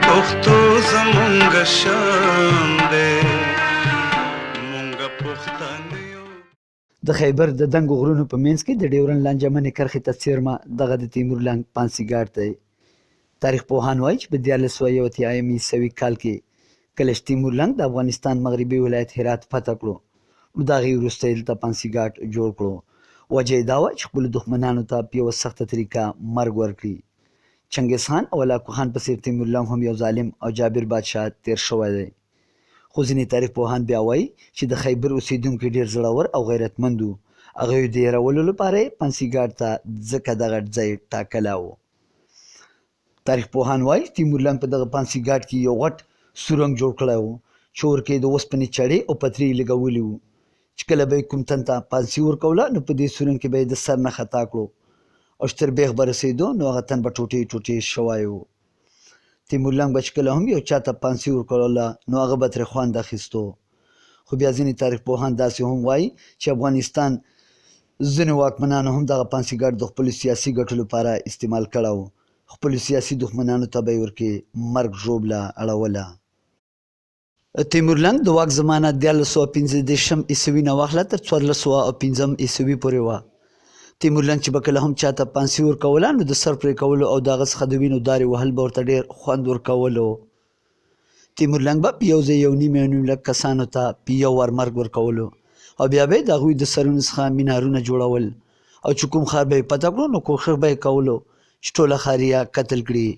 پښتو زمونږ شان دی مونږ پښتانه یو. د خیبر د دنګو غرونو په منځ کې د ډیورن لانجمنې کرښې ته څیرمه دغه د تیمور لنګ پانسي ګاټ دی. تاریخ پوهان وایي چې په 1481 عیسوي کال کې کله چې تیمور لنګ د افغانستان مغربي ولایت هرات فتح کړو نو د هغې وروسته یې دلته پانسي ګاټ جوړ کړو. وجه یې دا وه چې خپلو دښمنانو ته په یوه سخته طریقه مرګ ورکړي. چنګیز خان او هلاکو خان په څېر تیمور لنګ هم یو ظالم او جابر بادشاه تیر شوی دی. خو ځینې تاریخ پوهان بیا وایي چې د خیبر اوسېدونکي ډېر زړور او غیرتمند وو. هغوی د هېرولو لپاره یې پانسي ګاټ ته ځکه دغه ځای ټاکلی و. تاریخ پوهان وایي تیمور لنګ په دغه پانسي ګاټ کې یو غټ سورنګ جوړ کړی و چې ورکې یې د اوسپنې چړې او پترې یې لګولي وو چې کله به یې کوم تن ته پانسي ورکوله نو په دې سورنګ کې به یې د سر نه خطا کړو او چې تر بیخ به رسېدو نو هغه تن به ټوټې ټوټې شوی و. تیمور لنګ به چې کله هم یو چا ته پانسي ورکوله نو هغه به ترې خوند اخیستو. خو بیا ځینې تاریخ پوهان داسې هم وایي چې افغانستان ځینې واکمنانو هم دغه پانسي ګاټ د خپلو سیاسي ګټو لپاره استعمال کړی و. خپلو سیاسي دښمنانو ته به یې ورکې مرګ ژوبله اړوله. تیمور لنګ د واک زمانه 1415 عیسوي نه واخله تر 1405 عیسوي پورې وه. تیمور لنګ چې به کله هم چاته پانسي ورکوله نو د سر پرې کولو او د هغه څخه د وینو دارې وهل به ورته ډېر خوند ورکولو. تیمور لنګ به په یو ځای 1.5 لک کسانو ته په یو وار مرګ ورکولو او بیا به یې د هغوی د سرونو څخه مینارونه جوړول او چې کوم ښار به یې فتح کړو نو کوښښ به یې کولو چې ټوله ښار یې قتل کړي.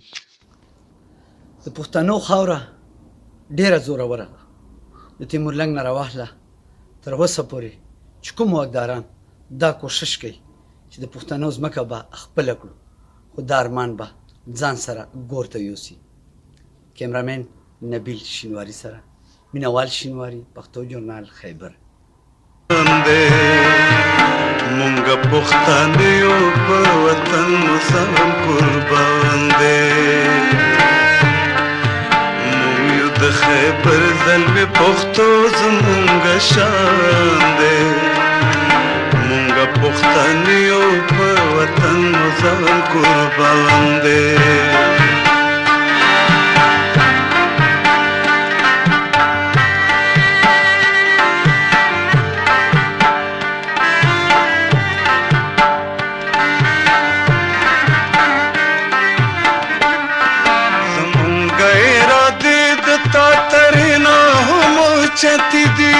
د پښتنو خاوره ډېره زوروره ده. د تیمور لنګ نه راواخله تر اوسه پورې چې کوم واکداران دا کوښښ کوي چې د پښتنو ځمکه به خپله کړو خو دا ارمان به ځان سره ګور ته یوسي. کیمرامین نبیل شینواري سره مینوال شینواري، پښتو ژورنال خیبر. مونږ پښتانه یو په وطن مسلم قربان دی مونږ یو د خیبر زلمې پښتو زمونږ شان دی مونږ پښتانه یو په وطن مسلم قربان دی. چتی دی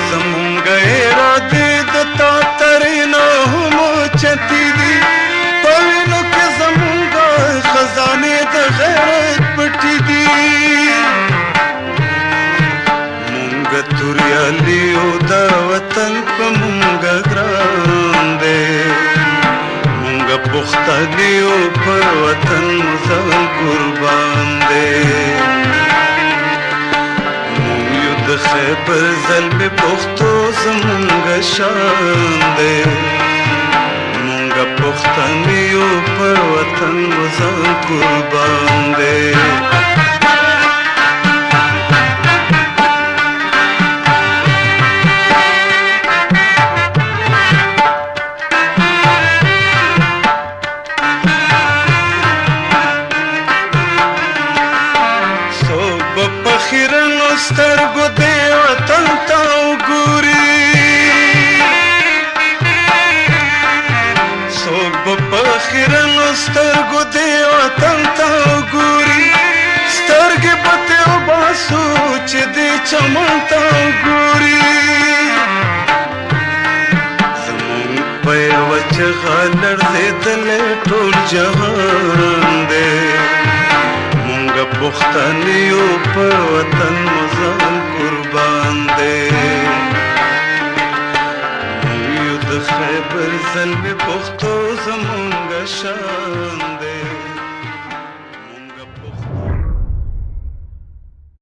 زمونږ اراده د تا ترینا هم چتی دی په وینو کې زمونږ خزانې د غیرت پټې دي مونږ توریالي او د وطن په مونږ ګران دی مونږ پښتانه یو په وطن ځان قربان دی مونږ یو د خیبر زلمې پښتو زمونږ شان دی مونږ پښتانه یو په وطن ځان قربان دی. سترګو دې وطن ته وګوري څوک به په خیرنو سترګو دې وطن ته وګوري سترګې به ترې وباسو چې دې چمن ته وګوري زمونږ په یوه چغه لړزېدلی ټول جهان دی مونږ پښتانه یو په وطن ځان قربان دی مونږ یو د خیبر زلمې پښتو زمونږ شان دی